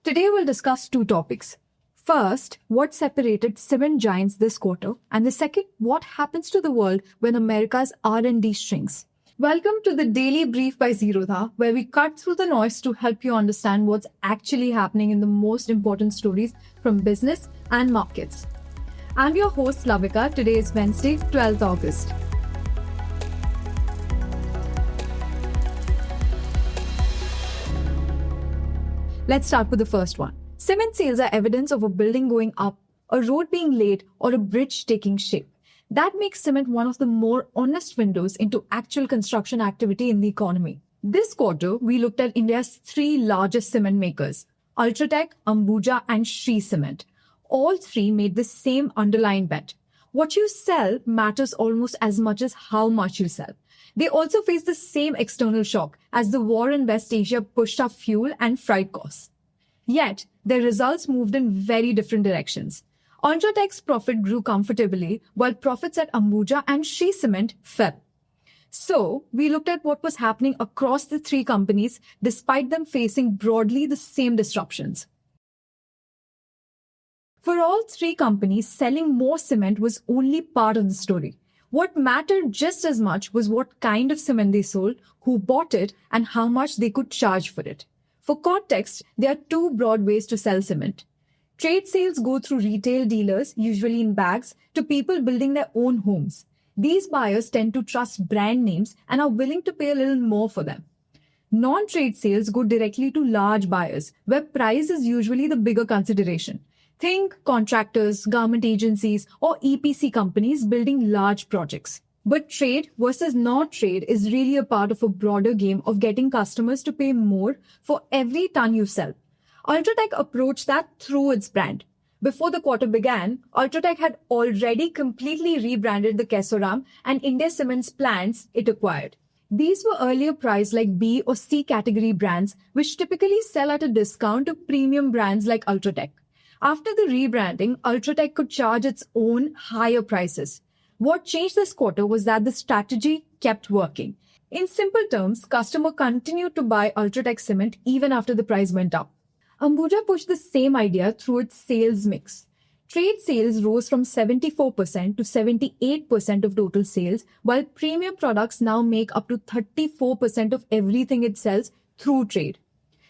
Today we'll discuss two topics. First, what separated cement giants this quarter, and the second, what happens to the world when America's R&D shrinks. Welcome to the Daily Brief by Zerodha, where we cut through the noise to help you understand what's actually happening in the most important stories from business and markets. I'm your host Lavika. Today is Wednesday, 12th August. Let's start with the first one. Cement sales are evidence of a building going up, a road being laid, or a bridge taking shape. That makes cement one of the more honest windows into actual construction activity in the economy. This quarter, we looked at India's three largest cement makers, UltraTech, Ambuja, and Shree Cement. All three made the same underlying bet. What you sell matters almost as much as how much you sell. They also face the same external shock as the war in West Asia pushed up fuel and freight costs. Yet, their results moved in very different directions. UltraTech's profit grew comfortably, while profits at Ambuja and Shree Cement fell. So, we looked at what was happening across the three companies despite them facing broadly the same disruptions. For all three companies, selling more cement was only part of the story. What mattered just as much was what kind of cement they sold, who bought it, and how much they could charge for it. For context, there are two broad ways to sell cement. Trade sales go through retail dealers, usually in bags, to people building their own homes. These buyers tend to trust brand names and are willing to pay a little more for them. Non-trade sales go directly to large buyers, where price is usually the bigger consideration. Think contractors, government agencies, or EPC companies building large projects. But trade versus non-trade is really a part of a broader game of getting customers to pay more for every ton you sell. UltraTech approached that through its brand. Before the quarter began, UltraTech had already completely rebranded the Kesoram and India Cement's plants it acquired. These were earlier priced like B or C category brands, which typically sell at a discount to premium brands like UltraTech. After the rebranding, UltraTech could charge its own higher prices. What changed this quarter was that the strategy kept working. In simple terms, customers continued to buy UltraTech cement even after the price went up. Ambuja pushed the same idea through its sales mix. Trade sales rose from 74% to 78% of total sales, while premium products now make up to 34% of everything it sells through trade.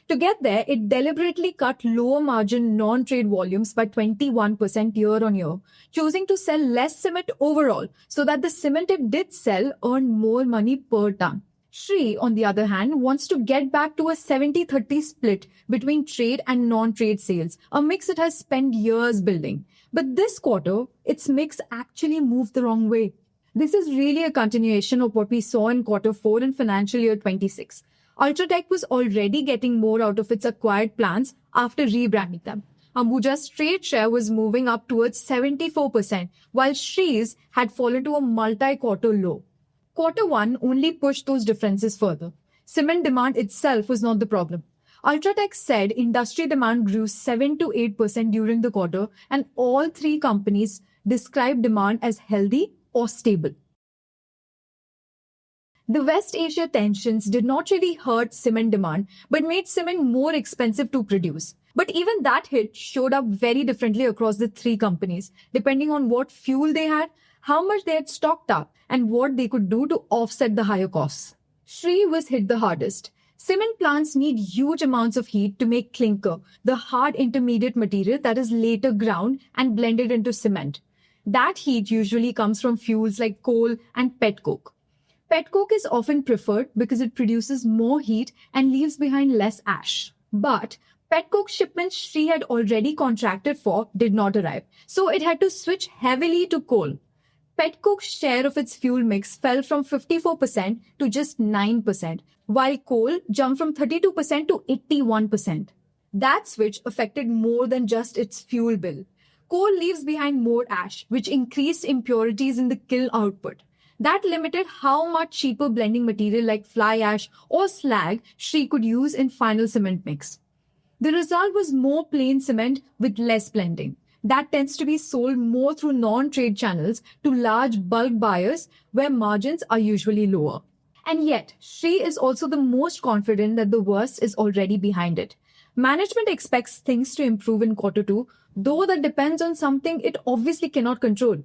To get there, it deliberately cut lower margin non-trade volumes by 21% year on year, choosing to sell less cement overall so that the cement it did sell earned more money per ton. Shree, on the other hand, wants to get back to a 70-30 split between trade and non-trade sales, a mix it has spent years building. But this quarter, its mix actually moved the wrong way. This is really a continuation of what we saw in quarter 4 in financial year 26. UltraTech was already getting more out of its acquired plants after rebranding them. Ambuja's trade share was moving up towards 74%, while Shree's had fallen to a multi-quarter low. Quarter 1 only pushed those differences further. Cement demand itself was not the problem. UltraTech said industry demand grew 7 to 8% during the quarter, and all three companies described demand as healthy or stable. The West Asia tensions did not really hurt cement demand, but made cement more expensive to produce. But even that hit showed up very differently across the three companies, depending on what fuel they had, how much they had stocked up, and what they could do to offset the higher costs. Shree was hit the hardest. Cement plants need huge amounts of heat to make clinker, the hard intermediate material that is later ground and blended into cement. That heat usually comes from fuels like coal and petcoke. Petcoke is often preferred because it produces more heat and leaves behind less ash. But petcoke shipments Shree had already contracted for did not arrive, so it had to switch heavily to coal. Petcoke's share of its fuel mix fell from 54% to just 9%, while coal jumped from 32% to 81%. That switch affected more than just its fuel bill. Coal leaves behind more ash, which increased impurities in the kiln output. That limited how much cheaper blending material like fly ash or slag Shree could use in final cement mix. The result was more plain cement with less blending. That tends to be sold more through non-trade channels to large bulk buyers where margins are usually lower. And yet, Shree is also the most confident that the worst is already behind it. Management expects things to improve in quarter two, though that depends on something it obviously cannot control: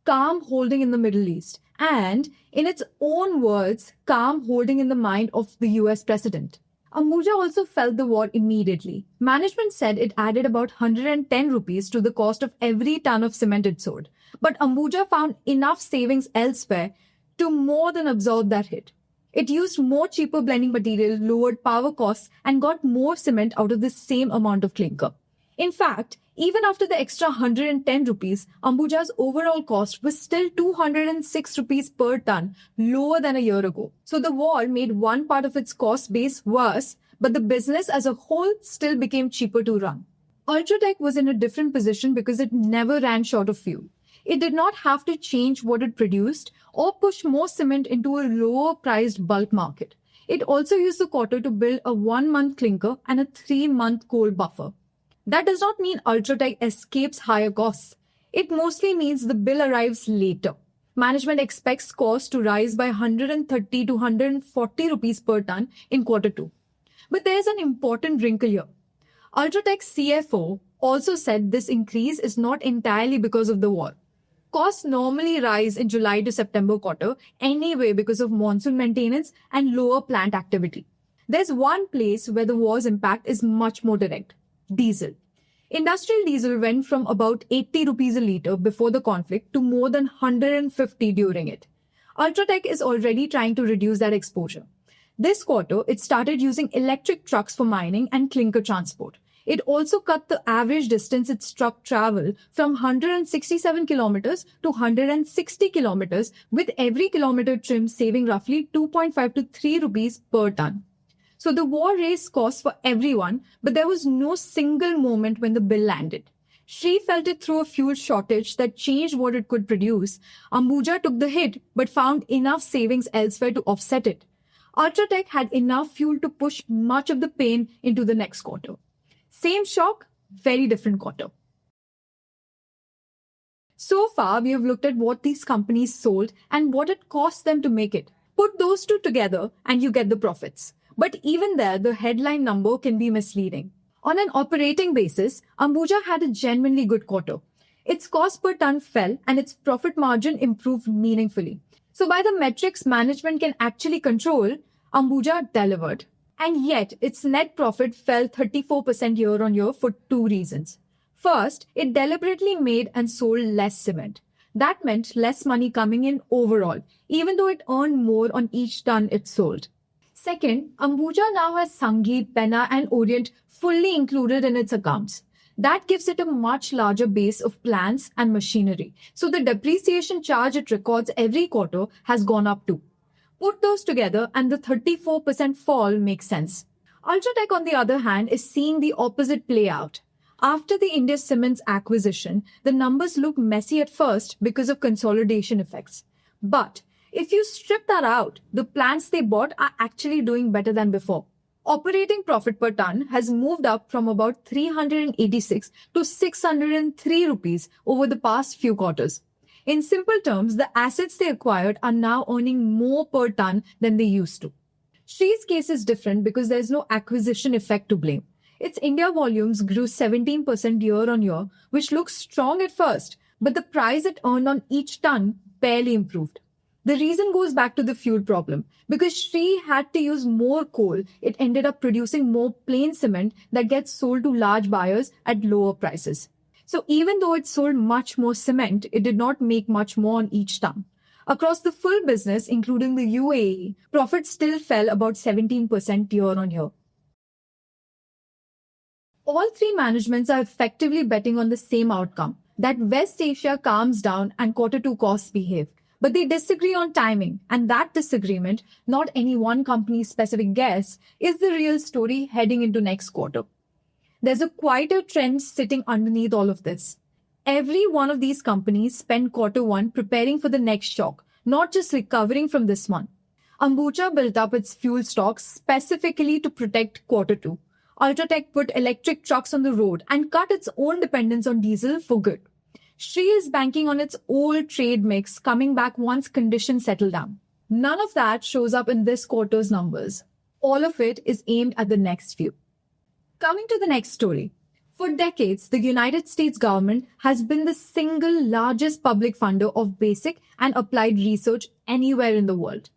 calm holding in the Middle East, and, in its own words, calm holding in the mind of the US president. Ambuja also felt the war immediately. Management said it added about 110 rupees to the cost of every ton of cement it sold. But Ambuja found enough savings elsewhere to more than absorb that hit. It used more cheaper blending material, lowered power costs, and got more cement out of the same amount of clinker. In fact, even after the extra 110 rupees, Ambuja's overall cost was still 206 rupees per ton, lower than a year ago. So the war made one part of its cost base worse, but the business as a whole still became cheaper to run. UltraTech was in a different position because it never ran short of fuel. It did not have to change what it produced or push more cement into a lower-priced bulk market. It also used the quarter to build a 1-month clinker and a 3-month coal buffer. That does not mean UltraTech escapes higher costs. It mostly means the bill arrives later. Management expects costs to rise by 130 to 140 rupees per ton in quarter two. But there's an important wrinkle here. UltraTech's CFO also said this increase is not entirely because of the war. Costs normally rise in July to September quarter anyway because of monsoon maintenance and lower plant activity. There's one place where the war's impact is much more direct: diesel. Industrial diesel went from about 80 rupees a litre before the conflict to more than 150 during it. UltraTech is already trying to reduce that exposure. This quarter, it started using electric trucks for mining and clinker transport. It also cut the average distance its truck travel from 167 kilometers to 160 kilometers, with every kilometer trim saving roughly 2.5 to 3 rupees per ton. So the war raised costs for everyone, but there was no single moment when the bill landed. Shree felt it through a fuel shortage that changed what it could produce. Ambuja took the hit, but found enough savings elsewhere to offset it. UltraTech had enough fuel to push much of the pain into the next quarter. Same shock, very different quarter. So far, we have looked at what these companies sold and what it cost them to make it. Put those two together and you get the profits. But even there, the headline number can be misleading. On an operating basis, Ambuja had a genuinely good quarter. Its cost per ton fell and its profit margin improved meaningfully. So by the metrics management can actually control, Ambuja delivered. And yet, its net profit fell 34% year-on-year for two reasons. First, it deliberately made and sold less cement. That meant less money coming in overall, even though it earned more on each ton it sold. Second, Ambuja now has Sanghi, Penna and Orient fully included in its accounts. That gives it a much larger base of plants and machinery. So the depreciation charge it records every quarter has gone up too. Put those together and the 34% fall makes sense. UltraTech, on the other hand, is seeing the opposite play out. After the India Cements acquisition, the numbers look messy at first because of consolidation effects. But if you strip that out, the plants they bought are actually doing better than before. Operating profit per ton has moved up from about 386 to 603 rupees over the past few quarters. In simple terms, the assets they acquired are now earning more per ton than they used to. Shree's case is different because there's no acquisition effect to blame. Its India volumes grew 17% year-on-year, which looks strong at first, but the price it earned on each ton barely improved. The reason goes back to the fuel problem. Because Shree had to use more coal, it ended up producing more plain cement that gets sold to large buyers at lower prices. So even though it sold much more cement, it did not make much more on each ton. Across the full business, including the UAE, profits still fell about 17% year-on-year. All three managements are effectively betting on the same outcome, that West Asia calms down and quarter two costs behave. But they disagree on timing, and that disagreement, not any one company's specific guess, is the real story heading into next quarter. There's a quieter trend sitting underneath all of this. Every one of these companies spent quarter one preparing for the next shock, not just recovering from this one. Ambuja built up its fuel stocks specifically to protect quarter two. UltraTech put electric trucks on the road and cut its own dependence on diesel for good. Shree is banking on its old trade mix coming back once conditions settle down. None of that shows up in this quarter's numbers. All of it is aimed at the next few. Coming to the next story. For decades, the United States government has been the single largest public funder of basic and applied research anywhere in the world.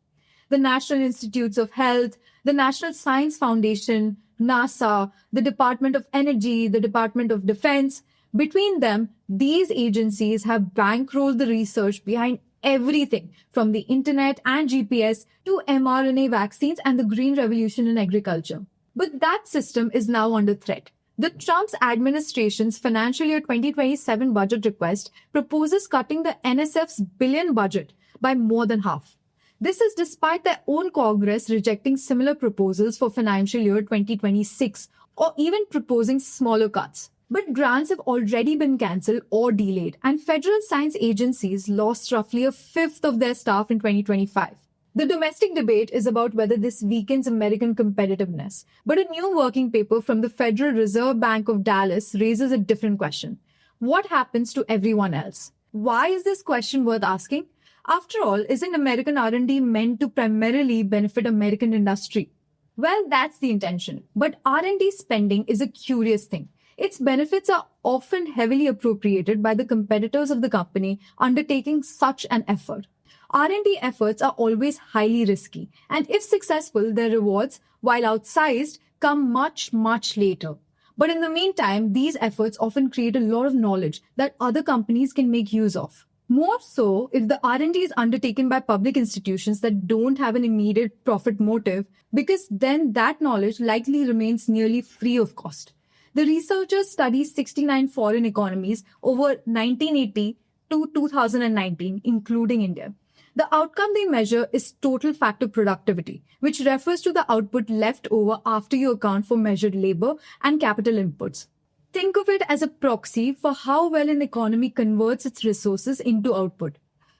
The National Institutes of Health, the National Science Foundation, NASA, the Department of Energy, the Department of Defense. Between them, these agencies have bankrolled the research behind everything from the internet and GPS to mRNA vaccines and the green revolution in agriculture. But that system is now under threat. The Trump administration's financial year 2027 budget request proposes cutting the NSF's billion budget by more than half. This is despite their own Congress rejecting similar proposals for financial year 2026 or even proposing smaller cuts. But grants have already been cancelled or delayed, and federal science agencies lost roughly a fifth of their staff in 2025. The domestic debate is about whether this weakens American competitiveness. But a new working paper from the Federal Reserve Bank of Dallas raises a different question. What happens to everyone else? Why is this question worth asking? After all, isn't American R&D meant to primarily benefit American industry? Well, that's the intention. But R&D spending is a curious thing. Its benefits are often heavily appropriated by the competitors of the company undertaking such an effort. R&D efforts are always highly risky, and if successful, their rewards, while outsized, come much, much later. But in the meantime, these efforts often create a lot of knowledge that other companies can make use of. More so if the R&D is undertaken by public institutions that don't have an immediate profit motive, because then that knowledge likely remains nearly free of cost. The researchers studied 69 foreign economies over 1980 to 2019, including India. The outcome they measure is total factor productivity, which refers to the output left over after you account for measured labor and capital inputs. Think of it as a proxy for how well an economy converts its resources into output.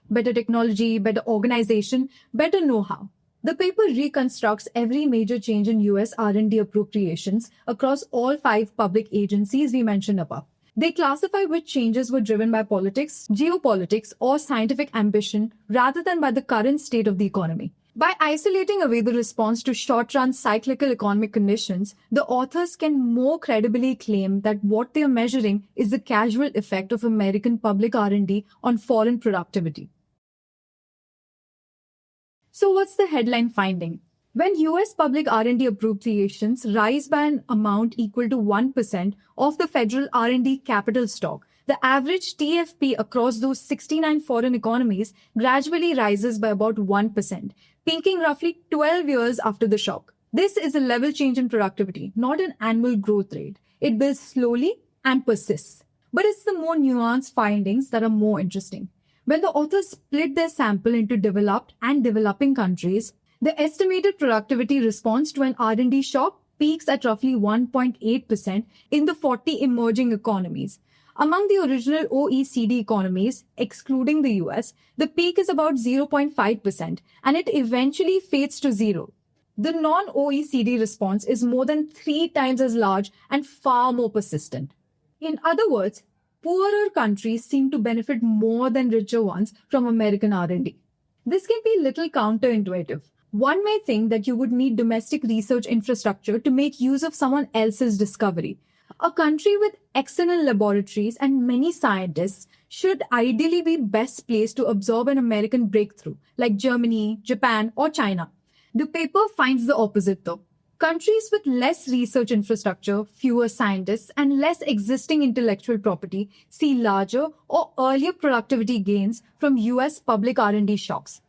Better technology, better organization, better know-how. The paper reconstructs every major change in US R&D appropriations across all 5 public agencies we mentioned above. They classify which changes were driven by politics, geopolitics, or scientific ambition rather than by the current state of the economy. By isolating away the response to short-run cyclical economic conditions, the authors can more credibly claim that what they are measuring is the casual effect of American public R&D on foreign productivity. So what's the headline finding? When US public R&D appropriations rise by an amount equal to 1% of the federal R&D capital stock, the average TFP across those 69 foreign economies gradually rises by about 1%, peaking roughly 12 years after the shock. This is a level change in productivity, not an annual growth rate. It builds slowly and persists. But it's the more nuanced findings that are more interesting. When the authors split their sample into developed and developing countries, the estimated productivity response to an R&D shock peaks at roughly 1.8% in the 40 emerging economies. Among the original OECD economies, excluding the US, the peak is about 0.5% and it eventually fades to zero. The non-OECD response is more than 3 times as large and far more persistent. In other words, poorer countries seem to benefit more than richer ones from American R&D. This can be a little counterintuitive. One may think that you would need domestic research infrastructure to make use of someone else's discovery. A country with excellent laboratories and many scientists should ideally be best placed to absorb an American breakthrough, like Germany, Japan, or China. The paper finds the opposite though. Countries with less research infrastructure, fewer scientists, and less existing intellectual property see larger or earlier productivity gains from US public R&D shocks.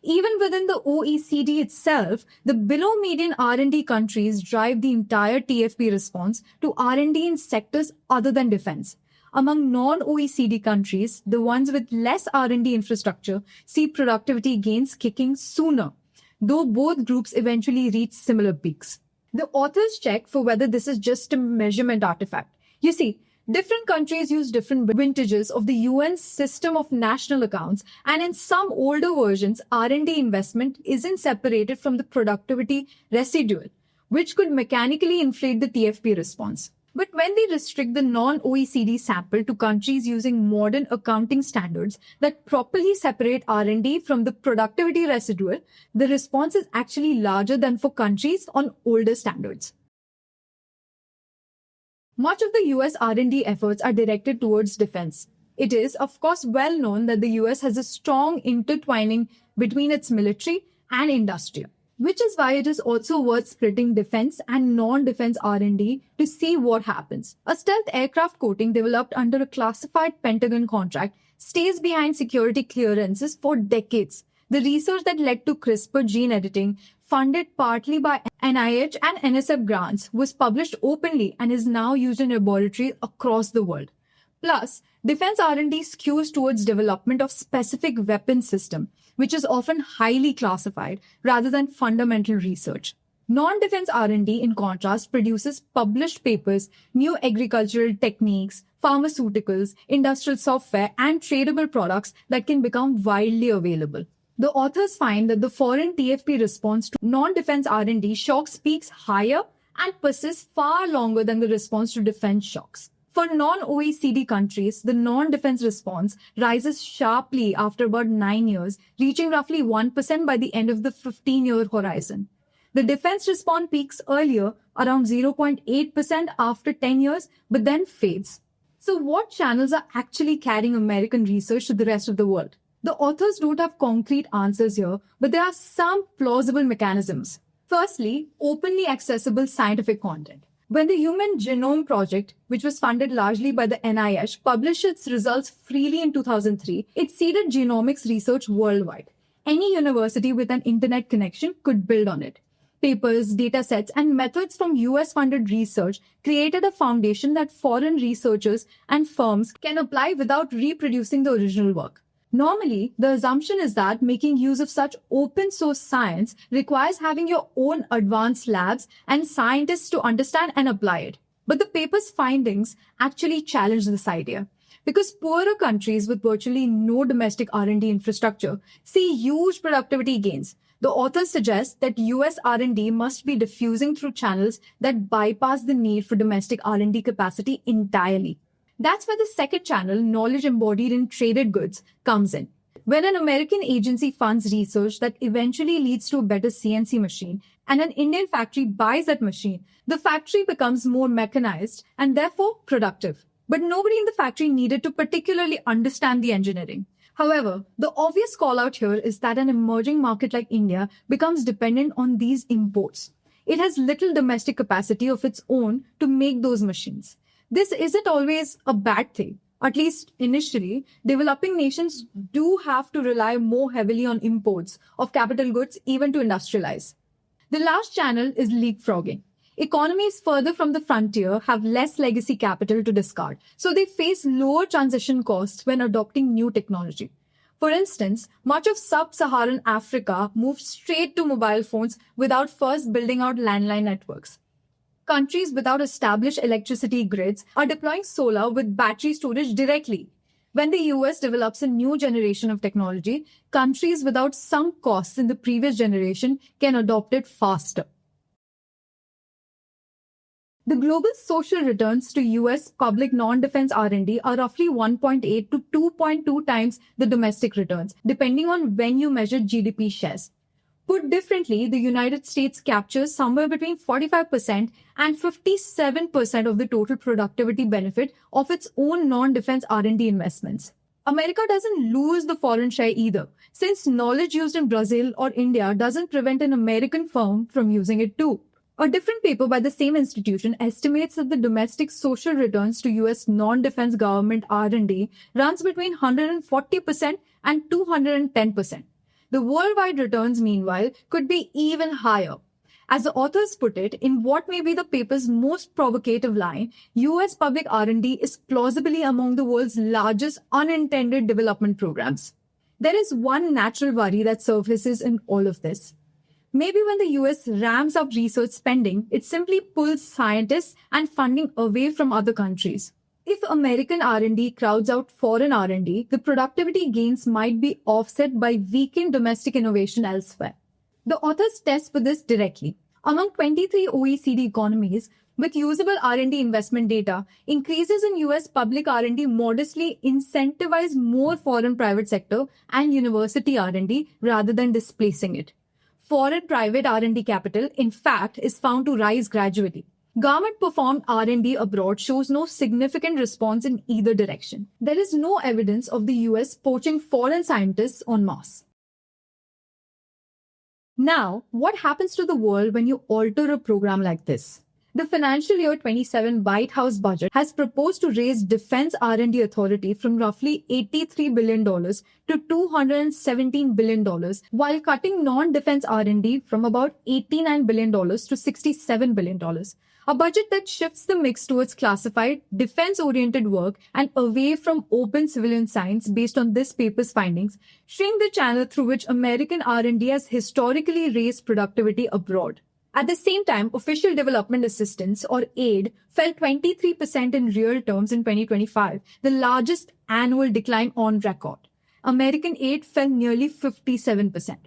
Even within the OECD itself, the below-median R&D countries drive the entire TFP response to R&D in sectors other than defense. Among non-OECD countries, the ones with less R&D infrastructure see productivity gains kicking sooner, though both groups eventually reach similar peaks. The authors check for whether this is just a measurement artifact. You see, different countries use different vintages of the UN's system of national accounts, and in some older versions, R&D investment isn't separated from the productivity residual, which could mechanically inflate the TFP response. But when they restrict the non-OECD sample to countries using modern accounting standards that properly separate R&D from the productivity residual, the response is actually larger than for countries on older standards. Much of the US R&D efforts are directed towards defense. It is, of course, well known that the US has a strong intertwining between its military and industrial, which is why it is also worth splitting defense and non-defense R&D to see what happens. A stealth aircraft coating developed under a classified Pentagon contract stays behind security clearances for decades. The research that led to CRISPR gene editing, funded partly by NIH and NSF grants, was published openly and is now used in laboratories across the world. Plus, defense R&D skews towards development of specific weapon system, which is often highly classified rather than fundamental research. Non-defense R&D, in contrast, produces published papers, new agricultural techniques, pharmaceuticals, industrial software, and tradable products that can become widely available. The authors find that the foreign TFP response to non-defense R&D shocks peaks higher and persists far longer than the response to defense shocks. For non-OECD countries, the non-defense response rises sharply after about 9 years, reaching roughly 1% by the end of the 15-year horizon. The defense response peaks earlier, around 0.8% after 10 years, but then fades. So what channels are actually carrying American research to the rest of the world? The authors don't have concrete answers here, but there are some plausible mechanisms. Firstly, openly accessible scientific content. When the Human Genome Project, which was funded largely by the NIH, published its results freely in 2003, it seeded genomics research worldwide. Any university with an internet connection could build on it. Papers, datasets, and methods from US-funded research created a foundation that foreign researchers and firms can apply without reproducing the original work. Normally, the assumption is that making use of such open source science requires having your own advanced labs and scientists to understand and apply it. But the paper's findings actually challenge this idea. Because poorer countries with virtually no domestic R&D infrastructure see huge productivity gains, the authors suggest that US R&D must be diffusing through channels that bypass the need for domestic R&D capacity entirely. That's where the second channel, knowledge embodied in traded goods, comes in. When an American agency funds research that eventually leads to a better CNC machine and an Indian factory buys that machine, the factory becomes more mechanized and therefore productive. But nobody in the factory needed to particularly understand the engineering. However, the obvious call out here is that an emerging market like India becomes dependent on these imports. It has little domestic capacity of its own to make those machines. This isn't always a bad thing. At least initially, developing nations do have to rely more heavily on imports of capital goods even to industrialize. The last channel is leapfrogging. Economies further from the frontier have less legacy capital to discard, so they face lower transition costs when adopting new technology. For instance, much of sub-Saharan Africa moved straight to mobile phones without first building out landline networks. Countries without established electricity grids are deploying solar with battery storage directly. When the US develops a new generation of technology, countries without sunk costs in the previous generation can adopt it faster. The global social returns to US public non-defense R&D are roughly 1.8 to 2.2 times the domestic returns, depending on when you measure GDP shares. Put differently, the United States captures somewhere between 45% and 57% of the total productivity benefit of its own non-defense R&D investments. America doesn't lose the foreign share either, since knowledge used in Brazil or India doesn't prevent an American firm from using it too. A different paper by the same institution estimates that the domestic social returns to US non-defense government R&D runs between 140% and 210%. The worldwide returns, meanwhile, could be even higher. As the authors put it, in what may be the paper's most provocative line, US public R&D is plausibly among the world's largest unintended development programs. There is one natural worry that surfaces in all of this. Maybe when the US ramps up research spending, it simply pulls scientists and funding away from other countries. If American R&D crowds out foreign R&D, the productivity gains might be offset by weakened domestic innovation elsewhere. The authors test for this directly. Among 23 OECD economies with usable R&D investment data, increases in US public R&D modestly incentivize more foreign private sector and university R&D rather than displacing it. Foreign private R&D capital, in fact, is found to rise gradually. Government-performed R&D abroad shows no significant response in either direction. There is no evidence of the US poaching foreign scientists en masse. Now, what happens to the world when you alter a program like this? The financial year 27 White House budget has proposed to raise Defense R&D Authority from roughly $83 billion to $217 billion, while cutting non-defense R&D from about $89 billion to $67 billion. A budget that shifts the mix towards classified, defense-oriented work and away from open civilian science based on this paper's findings, shrink the channel through which American R&D has historically raised productivity abroad. At the same time, official development assistance, or aid, fell 23% in real terms in 2025, the largest annual decline on record. American aid fell nearly 57%.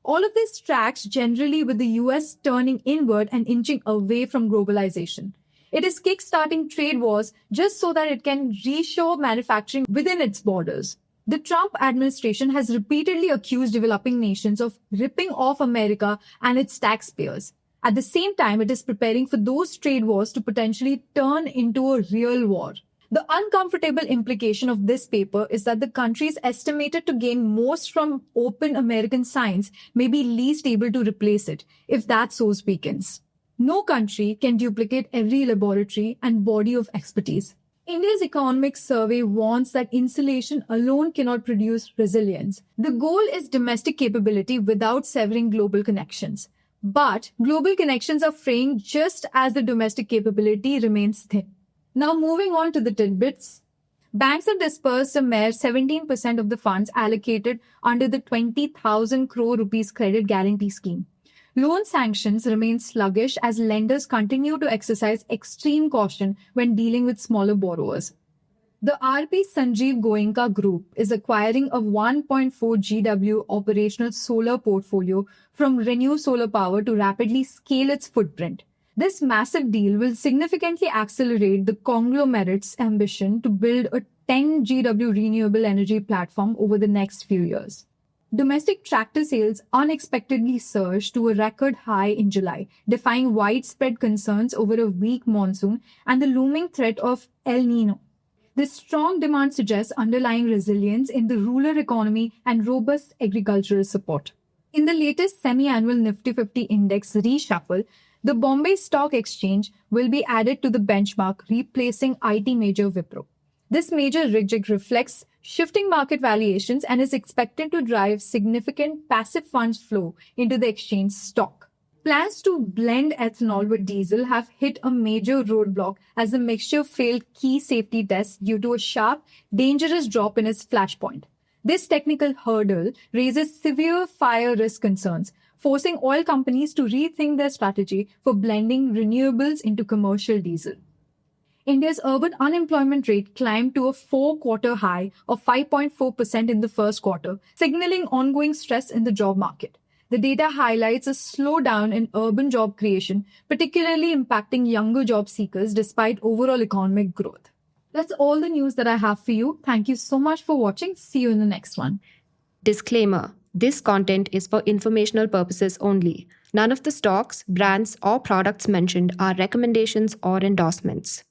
All of this tracks generally with the US turning inward and inching away from globalization. It is kickstarting trade wars just so that it can reshore manufacturing within its borders. The Trump administration has repeatedly accused developing nations of ripping off America and its taxpayers. At the same time, it is preparing for those trade wars to potentially turn into a real war. The uncomfortable implication of this paper is that the countries estimated to gain most from open American science may be least able to replace it if that source weakens. No country can duplicate every laboratory and body of expertise. India's economic survey warns that insulation alone cannot produce resilience. The goal is domestic capability without severing global connections. But global connections are fraying just as the domestic capability remains thin. Now moving on to the tidbits. Banks have dispersed a mere 17% of the funds allocated under the 20,000 crore rupees credit guarantee scheme. Loan sanctions remain sluggish as lenders continue to exercise extreme caution when dealing with smaller borrowers. The RP Sanjeev Goenka Group is acquiring a 1.4 GW operational solar portfolio from Renew Solar Power to rapidly scale its footprint. This massive deal will significantly accelerate the conglomerate's ambition to build a 10 GW renewable energy platform over the next few years. Domestic tractor sales unexpectedly surged to a record high in July, defying widespread concerns over a weak monsoon and the looming threat of El Nino. This strong demand suggests underlying resilience in the rural economy and robust agricultural support. In the latest semi-annual Nifty 50 index reshuffle, the Bombay Stock Exchange will be added to the benchmark, replacing IT major Wipro. This major rejig reflects shifting market valuations and is expected to drive significant passive funds flow into the exchange stock. Plans to blend ethanol with diesel have hit a major roadblock as the mixture failed key safety tests due to a sharp, dangerous drop in its flashpoint. This technical hurdle raises severe fire risk concerns, forcing oil companies to rethink their strategy for blending renewables into commercial diesel. India's urban unemployment rate climbed to a 4-quarter high of 5.4% in the first quarter, signaling ongoing stress in the job market. The data highlights a slowdown in urban job creation, particularly impacting younger job seekers despite overall economic growth. That's all the news that I have for you. Thank you so much for watching. See you in the next one. Disclaimer: this content is for informational purposes only. None of the stocks, brands, or products mentioned are recommendations or endorsements.